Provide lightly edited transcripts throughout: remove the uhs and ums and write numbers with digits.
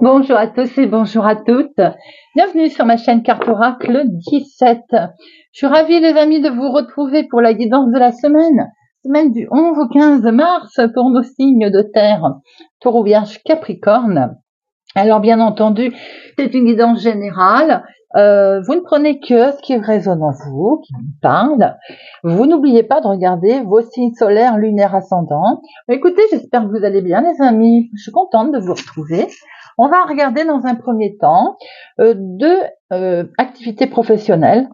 Bonjour à tous et bonjour à toutes. Bienvenue sur ma chaîne Carte Oracle 17. Je suis ravie les amis de vous retrouver pour la guidance de la semaine du 11 au 15 mars pour nos signes de terre, Taureau, Vierge, Capricorne. Alors bien entendu, c'est une guidance générale. Vous ne prenez que ce qui résonne en vous, qui vous parle. Vous n'oubliez pas de regarder vos signes solaires, lunaires, ascendants. Écoutez, j'espère que vous allez bien les amis. Je suis contente de vous retrouver. On va regarder dans un premier temps deux activités professionnelles,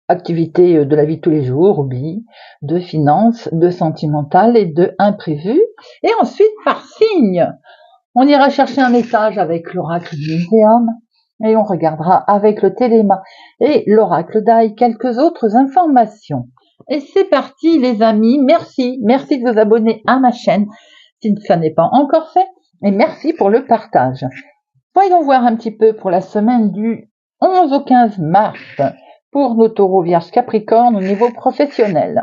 activités de la vie de tous les jours, hobby, de finances, de sentimental et de imprévu. Et ensuite, par signe, on ira chercher un message avec l'oracle du Muséum et on regardera avec le téléma et l'oracle d'Aïe quelques autres informations. Et c'est parti les amis, merci de vous abonner à ma chaîne si ça n'est pas encore fait. Et merci pour le partage. Voyons voir un petit peu pour la semaine du 11 au 15 mars pour nos taureaux, vierges, capricornes au niveau professionnel.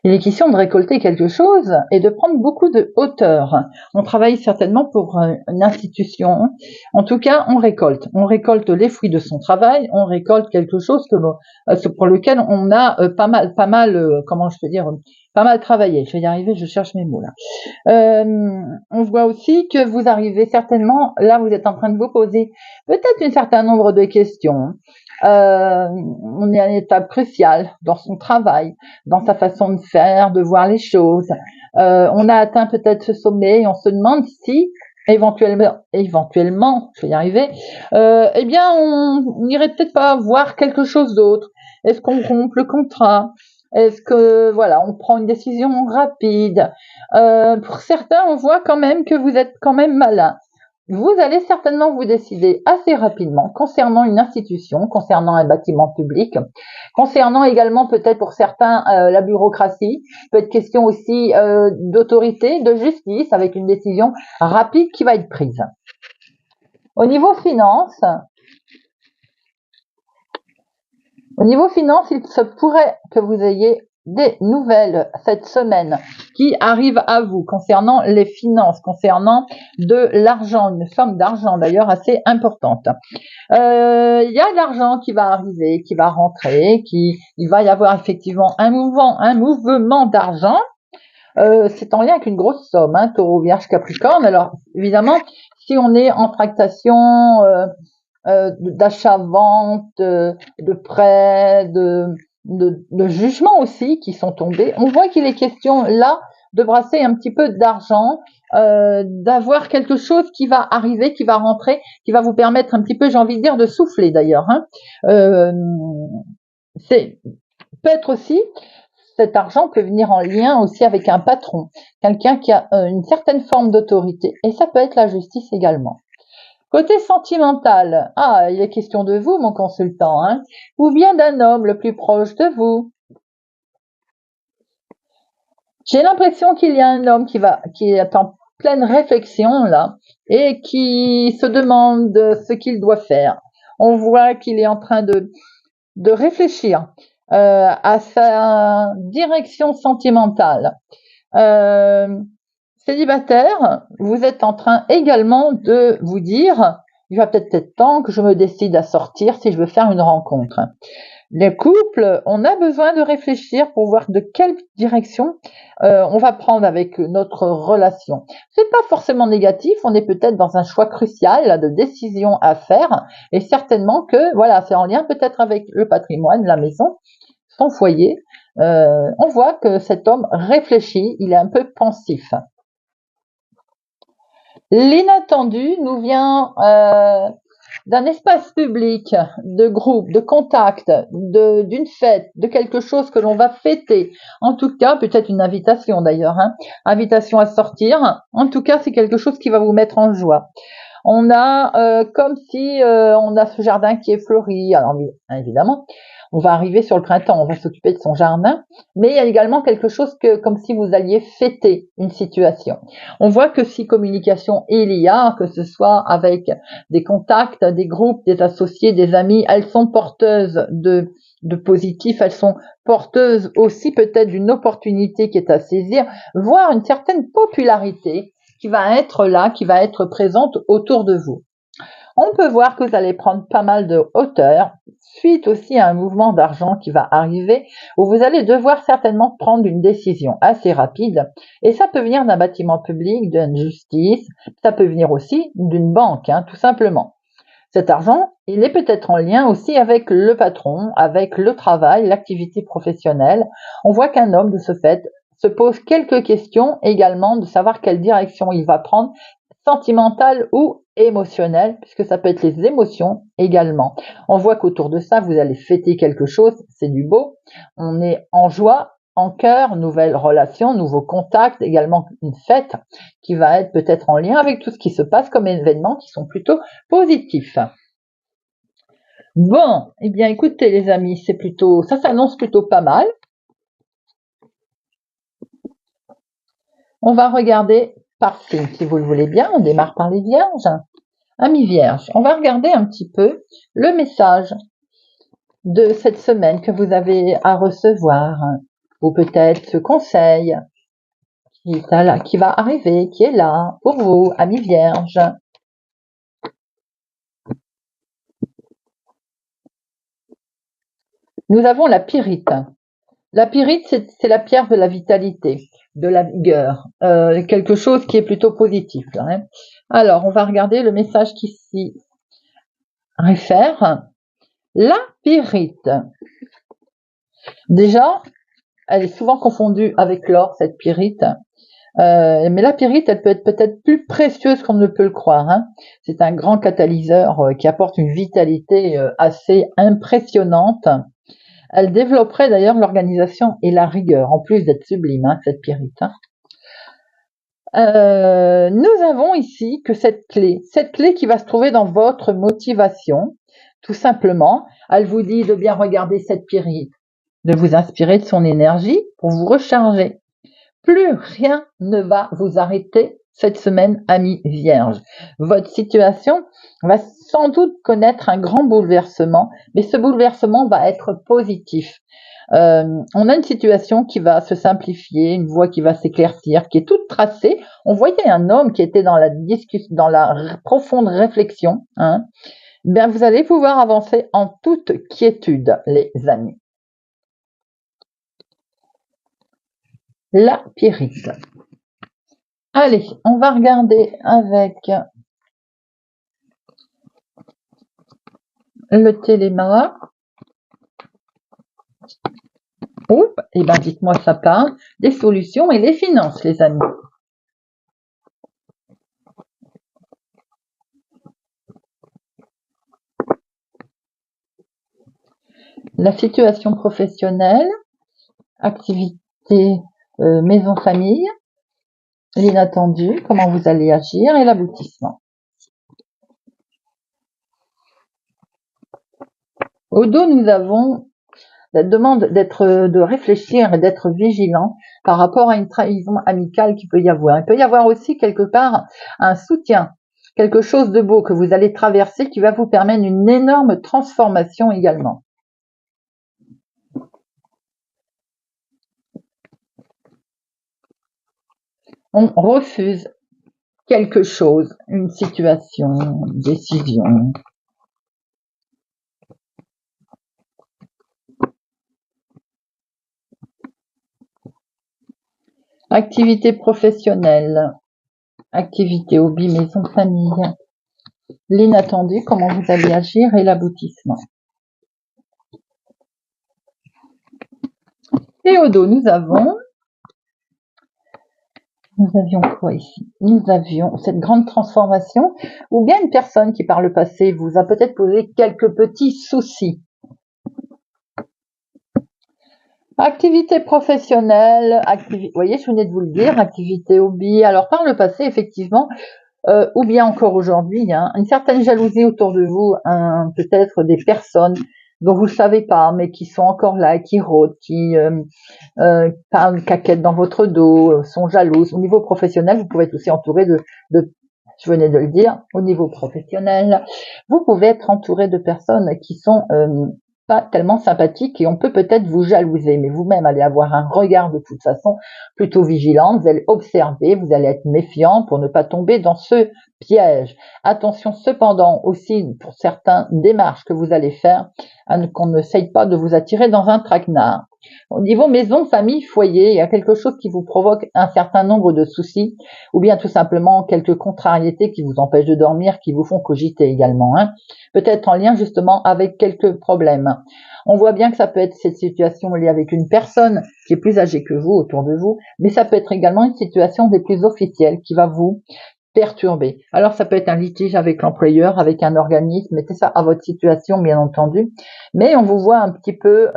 Il est question de récolter quelque chose et de prendre beaucoup de hauteur. On travaille certainement pour une institution. En tout cas, on récolte. On récolte les fruits de son travail. On récolte quelque chose pour lequel on a pas mal, comment je peux dire, pas mal travaillé. Je vais y arriver, je cherche mes mots là. On voit aussi que vous arrivez certainement, là vous êtes en train de vous poser peut-être un certain nombre de questions. On est à une étape cruciale dans son travail, dans sa façon de faire, de voir les choses. On a atteint peut-être ce sommet et on se demande si éventuellement, je vais y arriver, eh bien on n'irait peut-être pas voir quelque chose d'autre. Est-ce qu'on rompt le contrat? Est-ce que voilà, on prend une décision rapide? Pour certains, on voit quand même que vous êtes quand même malin. Vous allez certainement vous décider assez rapidement concernant une institution, concernant un bâtiment public, concernant également peut-être pour certains la bureaucratie, peut être question aussi d'autorité, de justice, avec une décision rapide qui va être prise. Au niveau finance, il se pourrait que vous ayez des nouvelles cette semaine qui arrivent à vous concernant les finances, concernant de l'argent, une somme d'argent d'ailleurs assez importante. Il y a de l'argent qui va arriver, qui va rentrer, il va y avoir effectivement un mouvement d'argent. C'est en lien avec une grosse somme, hein, Taureau, Vierge, Capricorne. Alors évidemment, si on est en tractation d'achat-vente, de prêts, de jugements aussi qui sont tombés. On voit qu'il est question là de brasser un petit peu d'argent, d'avoir quelque chose qui va arriver, qui va rentrer, qui va vous permettre un petit peu, j'ai envie de dire, de souffler d'ailleurs. Hein. Peut-être aussi, cet argent peut venir en lien aussi avec un patron, quelqu'un qui a une certaine forme d'autorité, et ça peut être la justice également. Côté sentimental, il est question de vous, mon consultant, hein, ou bien d'un homme le plus proche de vous. J'ai l'impression qu'il y a un homme qui est en pleine réflexion là et qui se demande ce qu'il doit faire. On voit qu'il est en train de réfléchir à sa direction sentimentale. Célibataire, vous êtes en train également de vous dire, il va peut-être être temps que je me décide à sortir si je veux faire une rencontre. Les couples, on a besoin de réfléchir pour voir de quelle direction on va prendre avec notre relation. C'est pas forcément négatif, on est peut-être dans un choix crucial là, de décision à faire, et certainement que voilà, c'est en lien peut-être avec le patrimoine, la maison, son foyer. On voit que cet homme réfléchit, il est un peu pensif. L'inattendu nous vient d'un espace public, de groupe, de contact, d'une fête, de quelque chose que l'on va fêter. En tout cas, peut-être une invitation d'ailleurs, hein, invitation à sortir. En tout cas, c'est quelque chose qui va vous mettre en joie. On a comme si on a ce jardin qui est fleuri. Alors évidemment, on va arriver sur le printemps, on va s'occuper de son jardin, mais il y a également quelque chose que comme si vous alliez fêter une situation. On voit que si communication il y a, que ce soit avec des contacts, des groupes, des associés, des amis, elles sont porteuses de positif, elles sont porteuses aussi peut-être d'une opportunité qui est à saisir, voire une certaine popularité qui va être là, qui va être présente autour de vous. On peut voir que vous allez prendre pas mal de hauteur, suite aussi à un mouvement d'argent qui va arriver, où vous allez devoir certainement prendre une décision assez rapide, et ça peut venir d'un bâtiment public, d'une justice, ça peut venir aussi d'une banque, hein, tout simplement. Cet argent, il est peut-être en lien aussi avec le patron, avec le travail, l'activité professionnelle. On voit qu'un homme, de ce fait, se pose quelques questions également de savoir quelle direction il va prendre, sentimentale ou émotionnelle, puisque ça peut être les émotions également. On voit qu'autour de ça, vous allez fêter quelque chose, c'est du beau. On est en joie, en cœur, nouvelle relation, nouveaux contacts, également une fête qui va être peut-être en lien avec tout ce qui se passe comme événements qui sont plutôt positifs. Bon, eh bien écoutez les amis, ça s'annonce plutôt pas mal. On va regarder par signe, si vous le voulez bien. On démarre par les vierges. Amis vierges, on va regarder un petit peu le message de cette semaine que vous avez à recevoir, ou peut-être ce conseil qui va arriver, qui est là pour vous, amis vierges. Nous avons la pyrite. La pyrite, c'est la pierre de la vitalité, de la vigueur, quelque chose qui est plutôt positif. Hein. Alors, on va regarder le message qui s'y réfère. La pyrite. Déjà, elle est souvent confondue avec l'or, cette pyrite. Mais la pyrite, elle peut être peut-être plus précieuse qu'on ne peut le croire. Hein. C'est un grand catalyseur qui apporte une vitalité assez impressionnante. Elle développerait d'ailleurs l'organisation et la rigueur, en plus d'être sublime, hein, cette pyrite. Hein. Nous avons ici que cette clé qui va se trouver dans votre motivation, tout simplement, elle vous dit de bien regarder cette pyrite, de vous inspirer de son énergie pour vous recharger. Plus rien ne va vous arrêter cette semaine, amis vierges. Votre situation va sans doute connaître un grand bouleversement, mais ce bouleversement va être positif. On a une situation qui va se simplifier, une voie qui va s'éclaircir, qui est toute tracée. On voyait un homme qui était dans la discussion, dans la profonde réflexion. Hein. Bien, vous allez pouvoir avancer en toute quiétude, les amis. La pyrite. Allez, on va regarder avec le téléma. Oups, et ben dites-moi ça parle des solutions et les finances, les amis. La situation professionnelle, activité maison-famille, l'inattendu, comment vous allez agir et l'aboutissement. Au dos, nous avons la demande de réfléchir et d'être vigilant par rapport à une trahison amicale qu'il peut y avoir. Il peut y avoir aussi quelque part un soutien, quelque chose de beau que vous allez traverser qui va vous permettre une énorme transformation également. On refuse quelque chose, une situation, une décision. Activité professionnelle, activité hobby, maison, famille, l'inattendu, comment vous allez agir et l'aboutissement. Et au dos, nous avons Nous avions quoi ici? Nous avions cette grande transformation, ou bien une personne qui par le passé vous a peut-être posé quelques petits soucis. Activité professionnelle, vous voyez, je venais de vous le dire, activité hobby. Alors par le passé, effectivement, ou bien encore aujourd'hui, hein, une certaine jalousie autour de vous, peut-être des personnes dont vous ne savez pas, mais qui sont encore là, qui rôdent, qui parlent caquettes dans votre dos, sont jalouses. Au niveau professionnel, vous pouvez être aussi entouré je venais de le dire, au niveau professionnel, vous pouvez être entouré de personnes qui sont pas tellement sympathiques et on peut peut-être vous jalouser, mais vous-même allez avoir un regard de toute façon plutôt vigilant, vous allez observer, vous allez être méfiant pour ne pas tomber dans ce piège. Attention cependant aussi pour certaines démarches que vous allez faire, qu'on n'essaye pas de vous attirer dans un traquenard. Au niveau maison, famille, foyer, il y a quelque chose qui vous provoque un certain nombre de soucis, ou bien tout simplement quelques contrariétés qui vous empêchent de dormir, qui vous font cogiter également, hein. Peut-être en lien justement avec quelques problèmes. On voit bien que ça peut être cette situation liée avec une personne qui est plus âgée que vous, autour de vous, mais ça peut être également une situation des plus officielles qui va vous perturbé. Alors ça peut être un litige avec l'employeur, avec un organisme, mettez ça à votre situation bien entendu, mais on vous voit un petit peu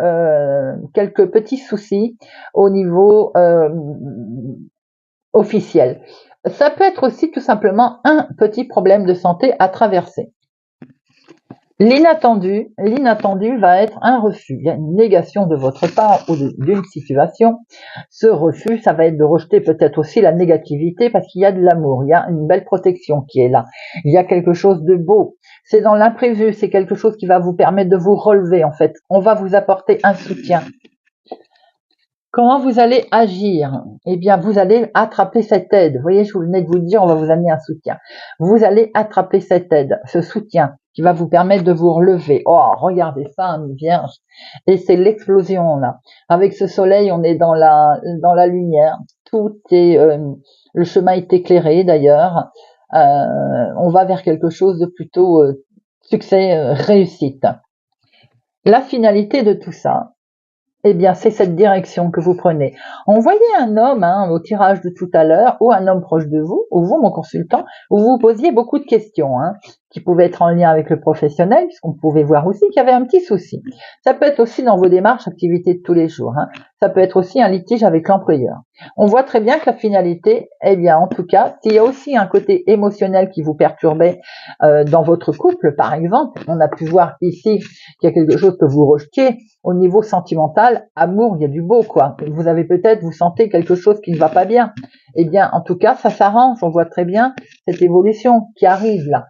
quelques petits soucis au niveau officiel. Ça peut être aussi tout simplement un petit problème de santé à traverser. L'inattendu va être un refus. Il y a une négation de votre part ou d'une situation. Ce refus, ça va être de rejeter peut-être aussi la négativité parce qu'il y a de l'amour, il y a une belle protection qui est là. Il y a quelque chose de beau. C'est dans l'imprévu, c'est quelque chose qui va vous permettre de vous relever en fait. On va vous apporter un soutien. Comment vous allez agir? Eh bien, vous allez attraper cette aide. Vous voyez, je vous venais de vous dire, on va vous amener un soutien. Vous allez attraper cette aide, ce soutien qui va vous permettre de vous relever. Oh, regardez ça, une vierge. Et c'est l'explosion, là. Avec ce soleil, on est dans la lumière. Tout est, le chemin est éclairé, d'ailleurs. On va vers quelque chose de plutôt succès, réussite. La finalité de tout ça, eh bien, c'est cette direction que vous prenez. On voyait un homme au tirage de tout à l'heure, ou un homme proche de vous, ou vous, mon consultant, où vous posiez beaucoup de questions, qui pouvaient être en lien avec le professionnel, puisqu'on pouvait voir aussi qu'il y avait un petit souci. Ça peut être aussi dans vos démarches, activités de tous les jours. Ça peut être aussi un litige avec l'employeur. On voit très bien que la finalité, eh bien, en tout cas, s'il y a aussi un côté émotionnel qui vous perturbait dans votre couple, par exemple, on a pu voir ici qu'il y a quelque chose que vous rejetiez. Au niveau sentimental, amour, il y a du beau, quoi. Vous avez peut-être, vous sentez quelque chose qui ne va pas bien. Eh bien, en tout cas, ça s'arrange. On voit très bien cette évolution qui arrive là.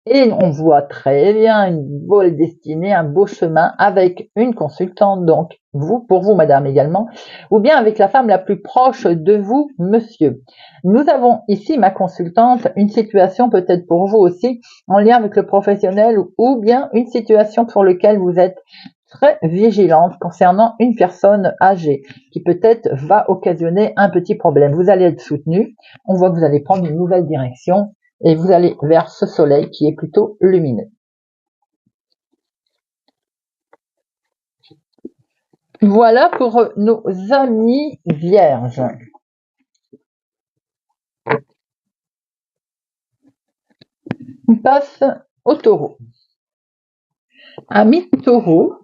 Et on voit très bien une belle destinée, un beau chemin avec une consultante, donc vous, pour vous, madame également, ou bien avec la femme la plus proche de vous, monsieur. Nous avons ici, ma consultante, une situation peut-être pour vous aussi, en lien avec le professionnel, ou bien une situation pour laquelle vous êtes très vigilante concernant une personne âgée qui peut-être va occasionner un petit problème. Vous allez être soutenu, on voit que vous allez prendre une nouvelle direction et vous allez vers ce soleil qui est plutôt lumineux. Voilà pour nos amis vierges. On passe au taureau. Amis taureau,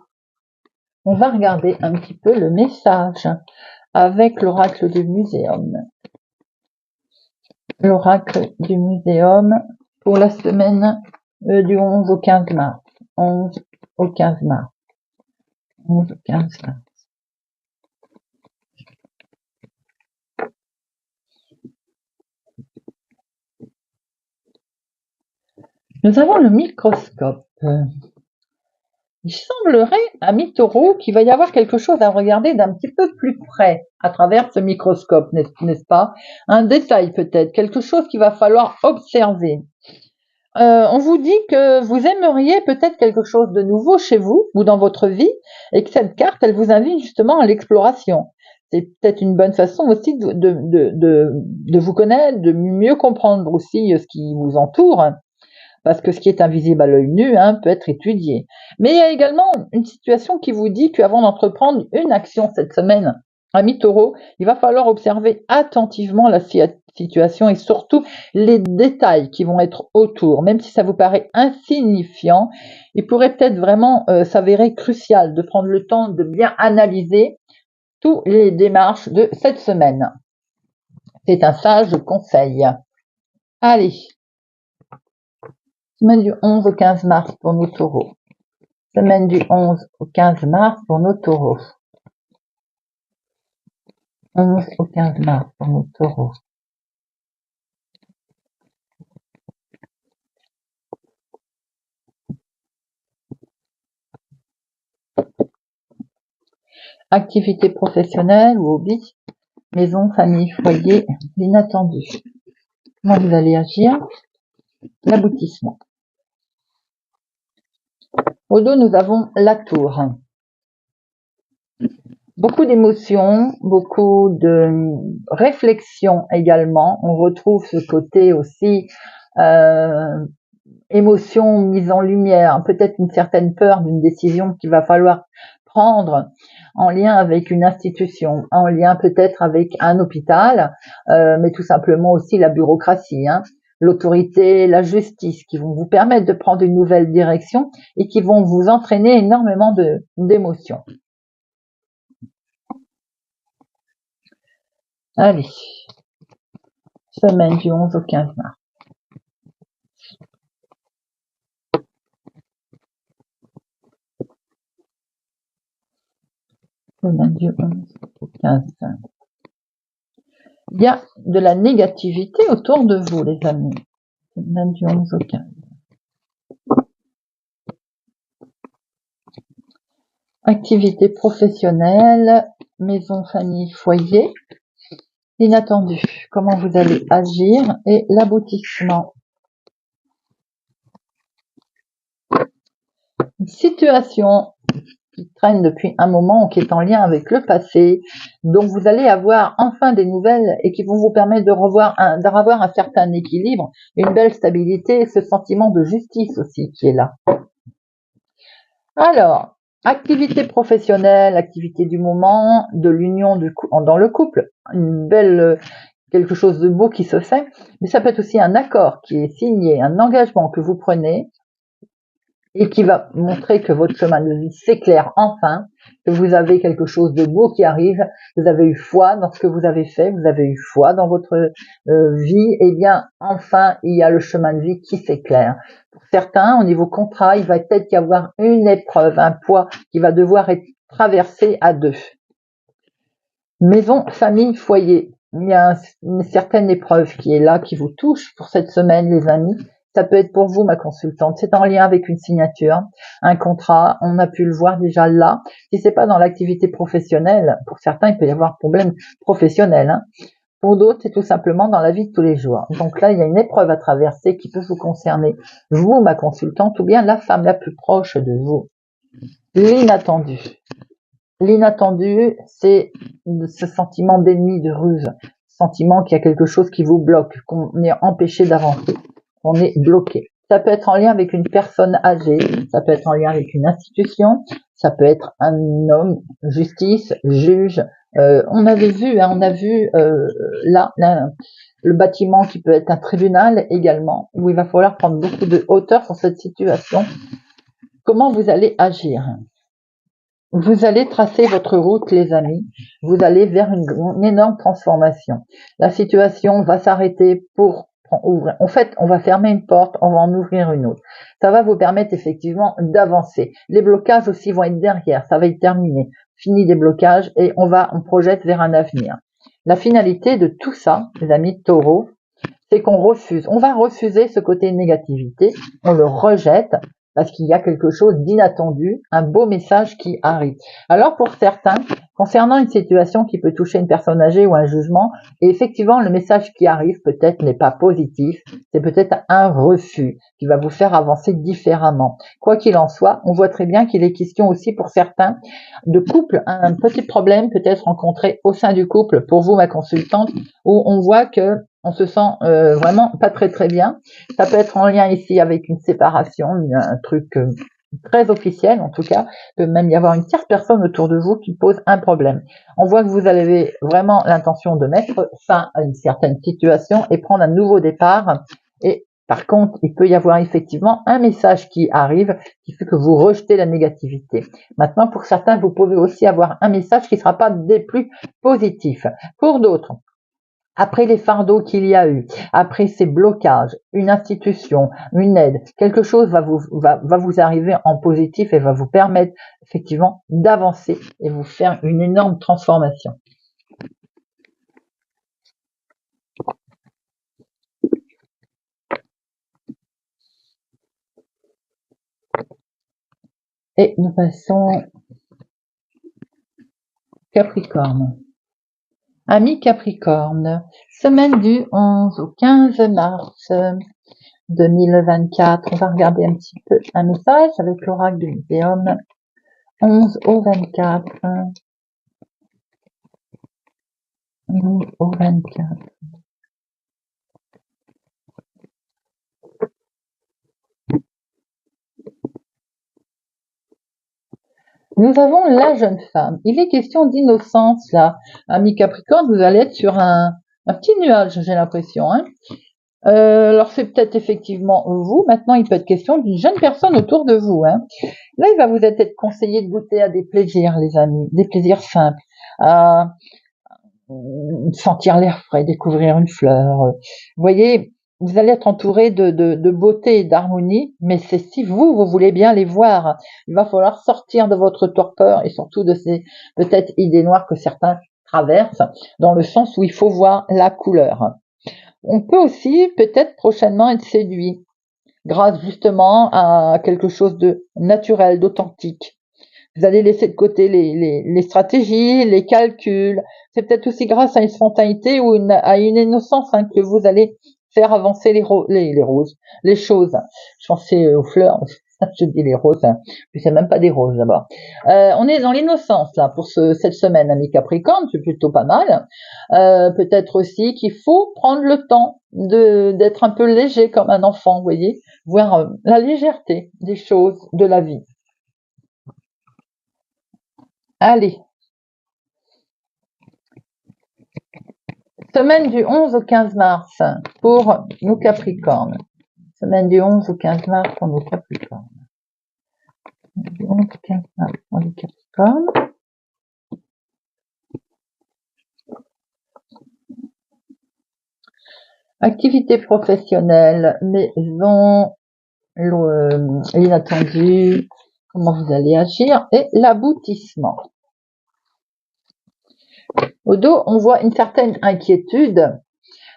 on va regarder un petit peu le message avec l'oracle du muséum. L'oracle du muséum pour la semaine du 11 au 15 mars. 11 au 15 mars. 11 au 15 mars. Nous avons le microscope. Il semblerait, ami taureau, qu'il va y avoir quelque chose à regarder d'un petit peu plus près à travers ce microscope, n'est-ce pas? Un détail peut-être, quelque chose qu'il va falloir observer. On vous dit que vous aimeriez peut-être quelque chose de nouveau chez vous ou dans votre vie et que cette carte, elle vous invite justement à l'exploration. C'est peut-être une bonne façon aussi de vous connaître, de mieux comprendre aussi ce qui vous entoure. Parce que ce qui est invisible à l'œil nu peut être étudié. Mais il y a également une situation qui vous dit qu'avant d'entreprendre une action cette semaine, Ami Taureau, il va falloir observer attentivement la situation et surtout les détails qui vont être autour. Même si ça vous paraît insignifiant, il pourrait peut-être vraiment s'avérer crucial de prendre le temps de bien analyser toutes les démarches de cette semaine. C'est un sage conseil. Allez, semaine du 11 au 15 mars pour nos taureaux. Semaine du 11 au 15 mars pour nos taureaux. 11 au 15 mars pour nos taureaux. Activité professionnelle ou hobby, maison, famille, foyer, l'inattendu. Comment vous allez agir? L'aboutissement. Au dos, nous avons la tour. Beaucoup d'émotions, beaucoup de réflexion également. On retrouve ce côté aussi émotion mise en lumière, peut-être une certaine peur d'une décision qu'il va falloir prendre en lien avec une institution, en lien peut-être avec un hôpital, mais tout simplement aussi la bureaucratie, hein, l'autorité, la justice, qui vont vous permettre de prendre une nouvelle direction et qui vont vous entraîner énormément d'émotions. Allez, semaine du 11 au 15 mars. Semaine du 11 au 15 mars. Il y a de la négativité autour de vous, les amis. Semaine du 11 au 15. Activité professionnelle, maison, famille, foyer. Inattendu, comment vous allez agir et l'aboutissement. Une situation qui traîne depuis un moment, qui est en lien avec le passé, dont vous allez avoir enfin des nouvelles et qui vont vous permettre d'avoir un certain équilibre, une belle stabilité, ce sentiment de justice aussi qui est là. Alors, activité professionnelle, activité du moment, de l'union dans le couple, une belle quelque chose de beau qui se fait, mais ça peut être aussi un accord qui est signé, un engagement que vous prenez et qui va montrer que votre chemin de vie s'éclaire enfin, que vous avez quelque chose de beau qui arrive, vous avez eu foi dans ce que vous avez fait, vous avez eu foi dans votre vie, et bien enfin il y a le chemin de vie qui s'éclaire. Pour certains, au niveau contrat, il va peut-être y avoir une épreuve, un poids qui va devoir être traversé à deux. Maison, famille, foyer. Il y a une certaine épreuve qui est là, qui vous touche pour cette semaine, les amis. Ça peut être pour vous, ma consultante. C'est en lien avec une signature, un contrat. On a pu le voir déjà là. Si c'est pas dans l'activité professionnelle, pour certains, il peut y avoir problème professionnel. Hein. Pour d'autres, c'est tout simplement dans la vie de tous les jours. Donc là, il y a une épreuve à traverser qui peut vous concerner, vous, ma consultante, ou bien la femme la plus proche de vous. L'inattendu. L'inattendu, c'est ce sentiment d'ennemi, de ruse, sentiment qu'il y a quelque chose qui vous bloque, qu'on est empêché d'avancer, qu'on est bloqué. Ça peut être en lien avec une personne âgée, ça peut être en lien avec une institution, ça peut être un homme, justice, juge. On avait vu, hein, on a vu là, le bâtiment qui peut être un tribunal également, où il va falloir prendre beaucoup de hauteur sur cette situation. Comment vous allez agir ? Vous allez tracer votre route, les amis. Vous allez vers une énorme transformation. La situation va s'arrêter pour ouvrir. En fait, on va fermer une porte, on va en ouvrir une autre. Ça va vous permettre effectivement d'avancer. Les blocages aussi vont être derrière. Ça va être terminé. Fini des blocages et on projette vers un avenir. La finalité de tout ça, les amis taureaux, c'est qu'on refuse. On va refuser ce côté négativité. On le rejette. Parce qu'il y a quelque chose d'inattendu, un beau message qui arrive. Alors pour certains, concernant une situation qui peut toucher une personne âgée ou un jugement, et effectivement le message qui arrive peut-être n'est pas positif, c'est peut-être un refus qui va vous faire avancer différemment. Quoi qu'il en soit, on voit très bien qu'il est question aussi pour certains de couple, un petit problème peut-être rencontré au sein du couple, pour vous ma consultante, où on voit que on se sent vraiment pas très très bien. Ça peut être en lien ici avec une séparation, un truc très officiel en tout cas, peut même y avoir une tierce personne autour de vous qui pose un problème. On voit que vous avez vraiment l'intention de mettre fin à une certaine situation et prendre un nouveau départ. Et par contre, il peut y avoir effectivement un message qui arrive qui fait que vous rejetez la négativité. Maintenant, pour certains, vous pouvez aussi avoir un message qui ne sera pas des plus positifs. Pour d'autres, après les fardeaux qu'il y a eu, après ces blocages, une institution, une aide, quelque chose va vous arriver en positif et va vous permettre effectivement d'avancer et vous faire une énorme transformation. Et nous passons Capricorne. Amis Capricorne, semaine du 11 au 15 mars 2024. On va regarder un petit peu un message avec l'oracle du médium. 11 au 24. 11 au 24. Nous avons la jeune femme. Il est question d'innocence là. Ami Capricorne, vous allez être sur un petit nuage, j'ai l'impression. Hein. Alors c'est peut-être effectivement vous. Maintenant, il peut être question d'une jeune personne autour de vous. Hein. Là, il va vous être conseillé de goûter à des plaisirs, les amis, des plaisirs simples. À sentir l'air frais, découvrir une fleur. Vous voyez, vous allez être entouré de beauté et d'harmonie, mais c'est si vous voulez bien les voir. Il va falloir sortir de votre torpeur et surtout de ces peut-être idées noires que certains traversent, dans le sens où il faut voir la couleur. On peut aussi peut-être prochainement être séduit grâce justement à quelque chose de naturel, d'authentique. Vous allez laisser de côté les stratégies, les calculs. C'est peut-être aussi grâce à une spontanéité ou à une innocence hein, que vous allez faire avancer les roses, les choses. Je pensais aux fleurs, je dis les roses, hein. Puis c'est même pas des roses d'abord. On est dans l'innocence là pour cette semaine, amis Capricorne, c'est plutôt pas mal. Peut-être aussi qu'il faut prendre le temps d'être un peu léger comme un enfant, vous voyez, voir la légèreté des choses, de la vie. Allez. Semaine du 11 au 15 mars pour nos Capricornes. Semaine du 11 au 15 mars pour nos Capricornes. Du 11 au 15 mars pour les Capricornes. Activité professionnelle, maison, l'inattendu, comment vous allez agir et l'aboutissement. Au dos, on voit une certaine inquiétude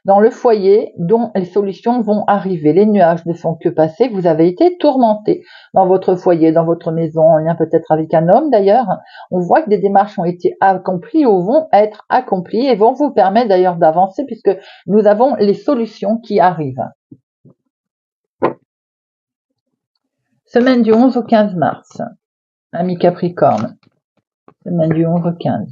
dans le foyer dont les solutions vont arriver. Les nuages ne font que passer. Vous avez été tourmenté dans votre foyer, dans votre maison, en lien peut-être avec un homme d'ailleurs. On voit que des démarches ont été accomplies ou vont être accomplies et vont vous permettre d'ailleurs d'avancer puisque nous avons les solutions qui arrivent. Semaine du 11 au 15 mars. Amis Capricorne. Semaine du 11 au 15.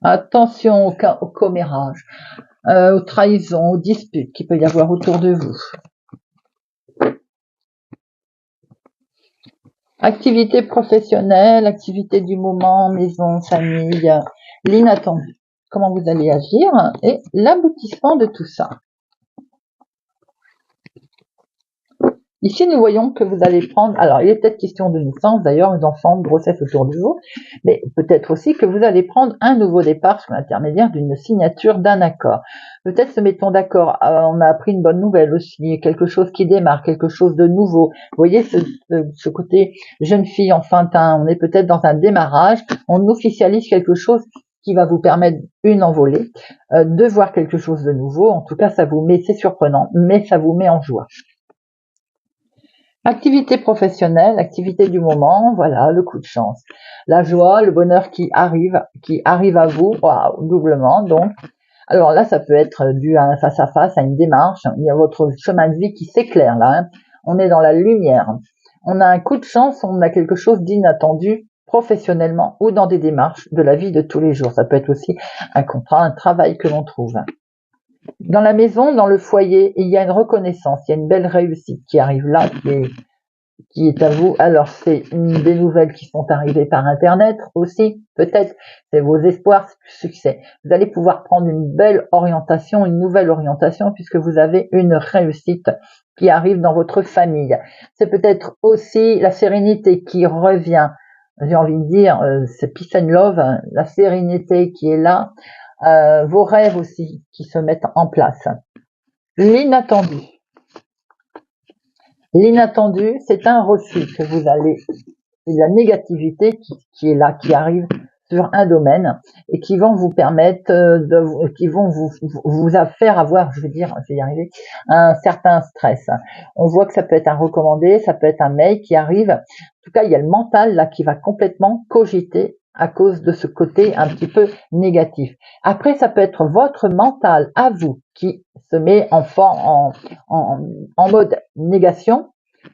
Attention au commérage, aux trahisons, aux disputes qu'il peut y avoir autour de vous. Activité professionnelle, activité du moment, maison, famille, l'inattendu. Comment vous allez agir et l'aboutissement de tout ça. Ici, nous voyons que vous allez prendre, alors il est peut-être question de naissance d'ailleurs, d'enfants, de grossesse autour de vous, mais peut-être aussi que vous allez prendre un nouveau départ sous l'intermédiaire d'une signature d'un accord. Peut-être se mettons d'accord, on a appris une bonne nouvelle aussi, quelque chose qui démarre, quelque chose de nouveau. Vous voyez ce côté jeune fille enfantin, on est peut-être dans un démarrage, on officialise quelque chose qui va vous permettre une envolée, de voir quelque chose de nouveau. En tout cas, ça vous met, c'est surprenant, mais ça vous met en joie. Activité professionnelle, activité du moment, voilà, le coup de chance. La joie, le bonheur qui arrive à vous, waouh, doublement, donc. Alors là, ça peut être dû à un face à face, à une démarche. Il y a votre chemin de vie qui s'éclaire là, hein. On est dans la lumière. On a un coup de chance, on a quelque chose d'inattendu professionnellement ou dans des démarches de la vie de tous les jours. Ça peut être aussi un contrat, un travail que l'on trouve. Dans la maison, dans le foyer, il y a une reconnaissance, il y a une belle réussite qui arrive là, qui est à vous. Alors, c'est des nouvelles qui sont arrivées par Internet aussi, peut-être. C'est vos espoirs, c'est du succès. Vous allez pouvoir prendre une belle orientation, une nouvelle orientation, puisque vous avez une réussite qui arrive dans votre famille. C'est peut-être aussi la sérénité qui revient. J'ai envie de dire, c'est peace and love, hein, la sérénité qui est là. Vos rêves aussi qui se mettent en place. L'inattendu. L'inattendu, c'est un refus que vous allez, c'est la négativité qui est là, qui arrive sur un domaine et qui vont vous permettre qui vont vous faire avoir, je vais y arriver, un certain stress. On voit que ça peut être un recommandé, ça peut être un mail qui arrive. En tout cas, il y a le mental là qui va complètement cogiter à cause de ce côté un petit peu négatif. Après, ça peut être votre mental à vous qui se met en mode négation,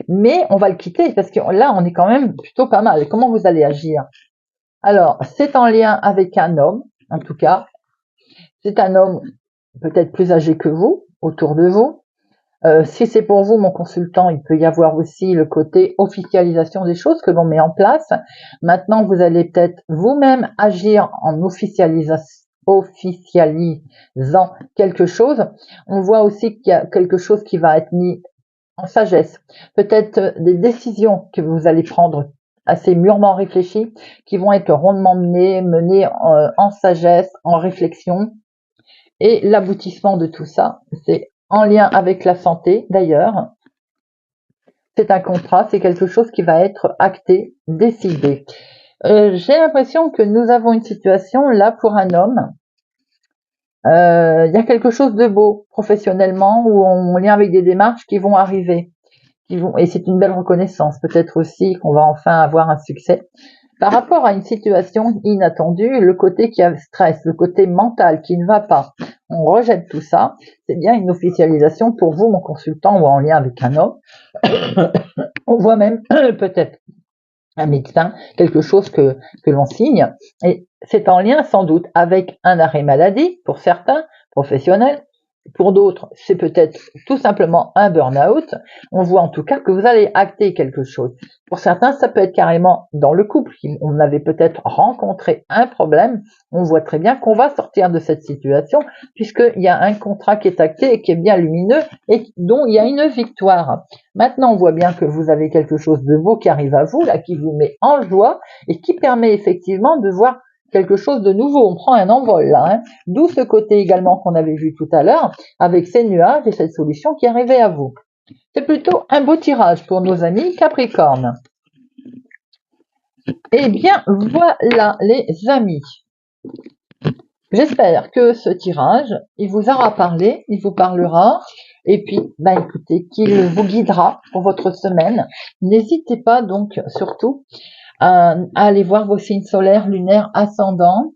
mais on va le quitter parce que là, on est quand même plutôt pas mal. Comment vous allez agir? Alors, c'est en lien avec un homme, en tout cas. C'est un homme peut-être plus âgé que vous, autour de vous. Si c'est pour vous, mon consultant, il peut y avoir aussi le côté officialisation des choses que l'on met en place. Maintenant, vous allez peut-être vous-même agir en officialisant quelque chose. On voit aussi qu'il y a quelque chose qui va être mis en sagesse. Peut-être des décisions que vous allez prendre assez mûrement réfléchies, qui vont être rondement menées en sagesse, en réflexion. Et l'aboutissement de tout ça, c'est en lien avec la santé d'ailleurs. C'est un contrat, c'est quelque chose qui va être acté, décidé. J'ai l'impression que nous avons une situation là pour un homme. Il y a quelque chose de beau professionnellement ou en lien avec des démarches qui vont arriver. Et c'est une belle reconnaissance. Peut-être aussi qu'on va enfin avoir un succès. Par rapport à une situation inattendue, le côté qui a stress, le côté mental qui ne va pas, on rejette tout ça. C'est bien une officialisation pour vous, mon consultant, ou en lien avec un homme. On voit même peut-être un médecin, quelque chose que l'on signe. Et c'est en lien sans doute avec un arrêt maladie pour certains professionnels. Pour d'autres, c'est peut-être tout simplement un burn-out. On voit en tout cas que vous allez acter quelque chose. Pour certains, ça peut être carrément dans le couple. On avait peut-être rencontré un problème. On voit très bien qu'on va sortir de cette situation puisqu'il y a un contrat qui est acté et qui est bien lumineux et dont il y a une victoire. Maintenant, on voit bien que vous avez quelque chose de beau qui arrive à vous, là, qui vous met en joie et qui permet effectivement de voir quelque chose de nouveau. On prend un envol là, hein. D'où ce côté également qu'on avait vu tout à l'heure avec ces nuages et cette solution qui arrivait à vous. C'est plutôt un beau tirage pour nos amis Capricorne. Eh bien, voilà les amis. J'espère que ce tirage, il vous aura parlé, il vous parlera. Et puis, écoutez, qu'il vous guidera pour votre semaine. N'hésitez pas donc surtout à aller voir vos signes solaires, lunaires, ascendants.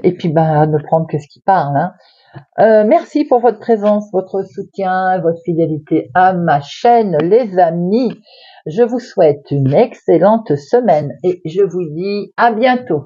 Et puis, à ne prendre que ce qui parle. Hein. Merci pour votre présence, votre soutien, votre fidélité à ma chaîne, les amis. Je vous souhaite une excellente semaine et je vous dis à bientôt.